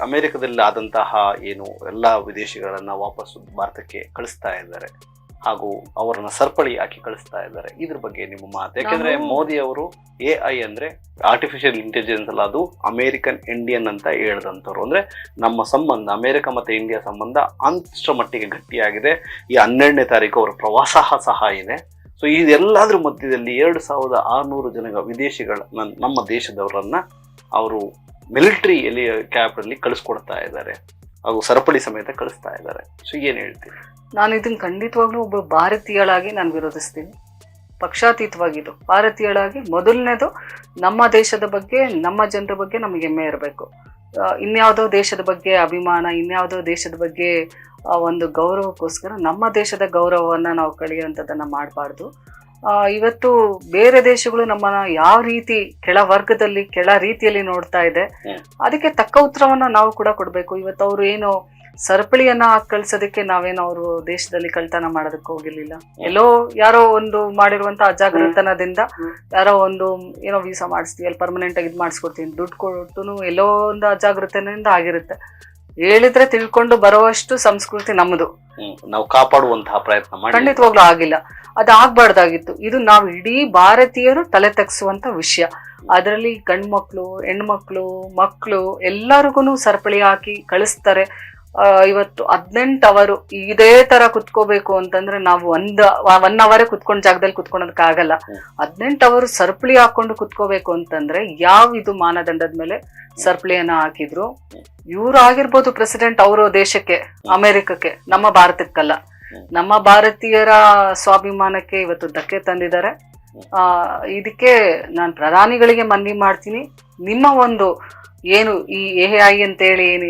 ಅಮೆರಿಕದಲ್ಲಿ ಆದಂತಹ ಏನು ಎಲ್ಲ ವಿದೇಶಿಗಳನ್ನ ವಾಪಸ್ಸು ಭಾರತಕ್ಕೆ ಕಳಿಸ್ತಾ ಇದ್ದಾರೆ ಹಾಗೂ ಅವರನ್ನ ಸರಪಳಿ ಹಾಕಿ ಕಳಿಸ್ತಾ ಇದ್ದಾರೆ. ಇದ್ರ ಬಗ್ಗೆ ನಿಮ್ಮ ಮಾತು, ಯಾಕೆಂದ್ರೆ ಮೋದಿ ಅವರು AI ಅಂದ್ರೆ ಆರ್ಟಿಫಿಷಿಯಲ್ ಇಂಟೆಲಿಜೆನ್ಸ್ ಅಲ್ಲ, ಅದು ಅಮೇರಿಕನ್ ಇಂಡಿಯನ್ ಅಂತ ಹೇಳ್ದಂಥವ್ರು. ಅಂದ್ರೆ ನಮ್ಮ ಸಂಬಂಧ ಅಮೆರಿಕ ಮತ್ತೆ ಇಂಡಿಯಾ ಸಂಬಂಧ ಅಷ್ಟರ ಮಟ್ಟಿಗೆ ಗಟ್ಟಿಯಾಗಿದೆ. ಈ 12ನೇ ತಾರೀಕು ಅವರ ಪ್ರವಾಸ ಸಹ ಇದೆ. ಸೊ ಇದೆಲ್ಲದ್ರ ಮಧ್ಯದಲ್ಲಿ 2600 ಜನ ವಿದೇಶಿಗಳ ನಮ್ಮ ದೇಶದವರನ್ನ ಅವರು ಮಿಲಿಟರಿ ಕ್ಯಾಬ್ನಲ್ಲಿ ಕಳಿಸ್ಕೊಡ್ತಾ ಇದ್ದಾರೆ ಹಾಗೂ ಸರಪಳಿ ಸಮೇತ ಕಳಿಸ್ತಾ ಇದ್ದಾರೆ. ಸೊ ಏನ್ ಹೇಳ್ತೀವಿ? ನಾನು ಇದನ್ನ ಖಂಡಿತವಾಗ್ಲೂ ಒಬ್ಬ ಭಾರತೀಯಳಾಗಿ ನಾನು ವಿರೋಧಿಸ್ತೀನಿ. ಪಕ್ಷಾತೀತವಾಗಿದ್ದು ಭಾರತೀಯಳಾಗಿ ಮೊದಲನೇದು ನಮ್ಮ ದೇಶದ ಬಗ್ಗೆ, ನಮ್ಮ ಜನರ ಬಗ್ಗೆ ನಮಗೆ ಹೆಮ್ಮೆ ಇರಬೇಕು. ಇನ್ಯಾವುದೋ ದೇಶದ ಬಗ್ಗೆ ಅಭಿಮಾನ, ಇನ್ಯಾವುದೋ ದೇಶದ ಬಗ್ಗೆ ಒಂದು ಗೌರವಕ್ಕೋಸ್ಕರ ನಮ್ಮ ದೇಶದ ಗೌರವವನ್ನ ನಾವು ಕಳೆಯುವಂಥದ್ದನ್ನ ಮಾಡಬಾರ್ದು. ಇವತ್ತು ಬೇರೆ ದೇಶಗಳು ನಮ್ಮನ್ನ ಯಾವ ರೀತಿ ಕೆಳ ವರ್ಗದಲ್ಲಿ ಕೆಳ ರೀತಿಯಲ್ಲಿ ನೋಡ್ತಾ ಇದೆ, ಅದಕ್ಕೆ ತಕ್ಕ ಉತ್ತರವನ್ನ ನಾವು ಕೂಡ ಕೊಡ್ಬೇಕು. ಇವತ್ತು ಅವರು ಏನು ಸರಪಳಿಯನ್ನ ಕಳ್ಸೋದಕ್ಕೆ ನಾವೇನೋ ಅವರು ದೇಶದಲ್ಲಿ ಕಳ್ತನ ಮಾಡೋದಕ್ಕೆ ಹೋಗಿರ್ಲಿಲ್ಲ. ಎಲ್ಲೋ ಯಾರೋ ಒಂದು ಮಾಡಿರುವಂತ ಅಜಾಗೃತನದಿಂದ ಯಾರೋ ಒಂದು ಏನೋ ವೀಸಾ ಮಾಡಿಸ್ತೀವಿ, ಅಲ್ಲಿ ಪರ್ಮನೆಂಟ್ ಆಗಿ ಇದು ಮಾಡಿಸ್ಕೊಡ್ತೀನಿ ದುಡ್ಡು ಕೊಟ್ಟು ಎಲ್ಲೋ ಒಂದು ಅಜಾಗೃತನಿಂದ ಆಗಿರುತ್ತೆ. ಹೇಳಿದ್ರೆ ತಿಳ್ಕೊಂಡು ಬರುವಷ್ಟು ಸಂಸ್ಕೃತಿ ನಮ್ಮದು, ನಾವು ಕಾಪಾಡುವಂತಹ ಪ್ರಯತ್ನ ಖಂಡಿತವಾಗ್ಲೂ ಆಗಿಲ್ಲ. ಅದಾಗಬಾರ್ದಾಗಿತ್ತು. ಇದು ನಾವು ಇಡೀ ಭಾರತೀಯರು ತಲೆ ತಗ್ಸುವಂತ ವಿಷಯ. ಅದರಲ್ಲಿ ಗಂಡ್ಮಕ್ಳು, ಹೆಣ್ಮಕ್ಳು, ಮಕ್ಕಳು ಎಲ್ಲರಿಗೂ ಸರಪಳಿ ಹಾಕಿ ಕಳಿಸ್ತಾರೆ. ಇವತ್ತು 18 ಅವರು ಇದೇ ತರ ಕುತ್ಕೋಬೇಕು ಅಂತಂದ್ರೆ ನಾವು 1 ಅವರೇ ಕುತ್ಕೊಂಡ್ ಜಾಗದಲ್ಲಿ ಕುತ್ಕೊಳೋದಕ್ಕೆ ಆಗಲ್ಲ. 18 ಅವರು ಸರಪಳಿ ಹಾಕೊಂಡು ಕುತ್ಕೋಬೇಕು ಅಂತಂದ್ರೆ ಯಾವ ಇದು ಮಾನದಂಡದ ಮೇಲೆ ಸರಪಳಿಯನ್ನ ಹಾಕಿದ್ರು? ಇವ್ರು ಆಗಿರ್ಬೋದು ಪ್ರೆಸಿಡೆಂಟ್, ಅವರು ದೇಶಕ್ಕೆ ಅಮೆರಿಕಕ್ಕೆ, ನಮ್ಮ ಭಾರತಕ್ಕಲ್ಲ. ನಮ್ಮ ಭಾರತೀಯರ ಸ್ವಾಭಿಮಾನಕ್ಕೆ ಇವತ್ತು ಧಕ್ಕೆ ತಂದಿದ್ದಾರೆ. ಇದಕ್ಕೆ ನಾನು ಪ್ರಧಾನಿಗಳಿಗೆ ಮನವಿ ಮಾಡ್ತೀನಿ, ನಿಮ್ಮ ಒಂದು ಏನು ಈ AI ಅಂತೇಳಿ ಏನು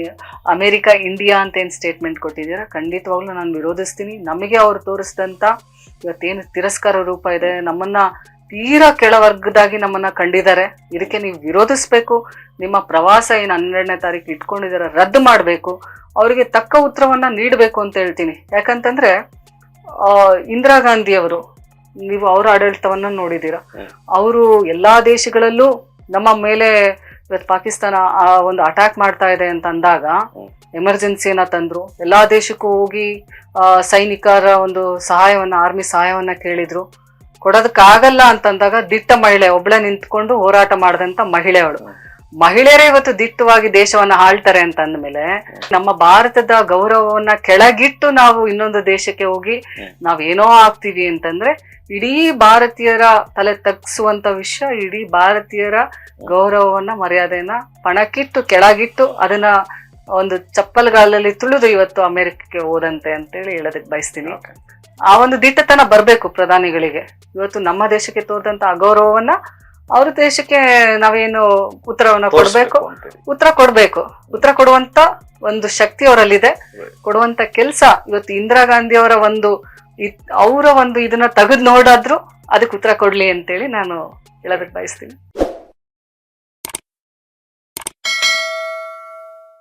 ಅಮೆರಿಕ ಇಂಡಿಯಾ ಅಂತ ಏನು ಸ್ಟೇಟ್ಮೆಂಟ್ ಕೊಟ್ಟಿದ್ದೀರಾ, ಖಂಡಿತವಾಗ್ಲೂ ನಾನು ವಿರೋಧಿಸ್ತೀನಿ. ನಮಗೆ ಅವ್ರು ತೋರಿಸಿದಂತ ಇವತ್ತೇನು ತಿರಸ್ಕಾರ ರೂಪ ಇದೆ, ನಮ್ಮನ್ನ ತೀರಾ ಕೆಳವರ್ಗದಾಗಿ ನಮ್ಮನ್ನ ಕಂಡಿದ್ದಾರೆ. ಇದಕ್ಕೆ ನೀವು ವಿರೋಧಿಸ್ಬೇಕು. ನಿಮ್ಮ ಪ್ರವಾಸ ಏನು 12ನೇ ತಾರೀಕು ಇಟ್ಕೊಂಡಿದ್ದಾರೆ ರದ್ದು ಮಾಡಬೇಕು. ಅವರಿಗೆ ತಕ್ಕ ಉತ್ತರವನ್ನ ನೀಡಬೇಕು ಅಂತ ಹೇಳ್ತೀನಿ. ಯಾಕಂತಂದ್ರೆ ಇಂದಿರಾ ಗಾಂಧಿ ಅವರು, ನೀವು ಅವರ ಆಡಳಿತವನ್ನ ನೋಡಿದ್ದೀರಾ. ಅವರು ಎಲ್ಲಾ ದೇಶಗಳಲ್ಲೂ ನಮ್ಮ ಮೇಲೆ ಇವತ್ತು ಪಾಕಿಸ್ತಾನ ಒಂದು ಅಟ್ಯಾಕ್ ಮಾಡ್ತಾ ಇದೆ ಅಂತ ಅಂದಾಗ ಎಮರ್ಜೆನ್ಸಿಯನ್ನ ತಂದ್ರು. ಎಲ್ಲಾ ದೇಶಕ್ಕೂ ಹೋಗಿ ಸೈನಿಕರ ಒಂದು ಸಹಾಯವನ್ನ, ಆರ್ಮಿ ಸಹಾಯವನ್ನ ಕೇಳಿದ್ರು. ಕೊಡೋದಕ್ಕಾಗಲ್ಲ ಅಂತಂದಾಗ ದಿಟ್ಟ ಮಹಿಳೆ ಒಬ್ಳೆ ನಿಂತ್ಕೊಂಡು ಹೋರಾಟ ಮಾಡಿದಂತ ಮಹಿಳೆಯರೇ ಇವತ್ತು ದಿಟ್ಟವಾಗಿ ದೇಶವನ್ನ ಆಳ್ತಾರೆ ಅಂತ ಅಂದ್ಮೇಲೆ ನಮ್ಮ ಭಾರತದ ಗೌರವವನ್ನ ಕೆಳಗಿಟ್ಟು ನಾವು ಇನ್ನೊಂದು ದೇಶಕ್ಕೆ ಹೋಗಿ ನಾವೇನೋ ಆಗ್ತೀವಿ ಅಂತಂದ್ರೆ ಇಡೀ ಭಾರತೀಯರ ತಲೆ ತಗ್ಸುವಂತ ವಿಷಯ. ಇಡೀ ಭಾರತೀಯರ ಗೌರವವನ್ನ, ಮರ್ಯಾದೆಯನ್ನ ಪಣಕ್ಕಿಟ್ಟು ಕೆಳಗಿಟ್ಟು ಅದನ್ನ ಒಂದು ಚಪ್ಪಲ್ಗಾಲಲ್ಲಿ ತುಳಿದು ಇವತ್ತು ಅಮೆರಿಕಕ್ಕೆ ಹೋದಂತೆ ಅಂತೇಳಿ ಹೇಳೋದಕ್ಕೆ ಬಯಸ್ತೀನಿ. ಆ ಒಂದು ದಿಟ್ಟತನ ಬರ್ಬೇಕು ಪ್ರಧಾನಿಗಳಿಗೆ. ಇವತ್ತು ನಮ್ಮ ದೇಶಕ್ಕೆ ತೋರಿದಂತ ಅಗೌರವವನ್ನ ಅವ್ರ ದೇಶಕ್ಕೆ ನಾವೇನು ಉತ್ತರವನ್ನ ಕೊಡ್ಬೇಕು, ಉತ್ತರ ಕೊಡುವಂತ ಒಂದು ಶಕ್ತಿ ಅವರಲ್ಲಿದೆ. ಕೊಡುವಂತ ಕೆಲ್ಸ ಇವತ್ತು ಇಂದಿರಾ ಗಾಂಧಿ ಅವರ ಅವರ ಒಂದು ಇದನ್ನ ತೆಗೆದು ನೋಡಾದ್ರು ಅದಕ್ಕೆ ಉತ್ತರ ಕೊಡ್ಲಿ ಅಂತೇಳಿ ನಾನು ಹೇಳೋದಕ್ಕೆ ಬಯಸ್ತೀನಿ.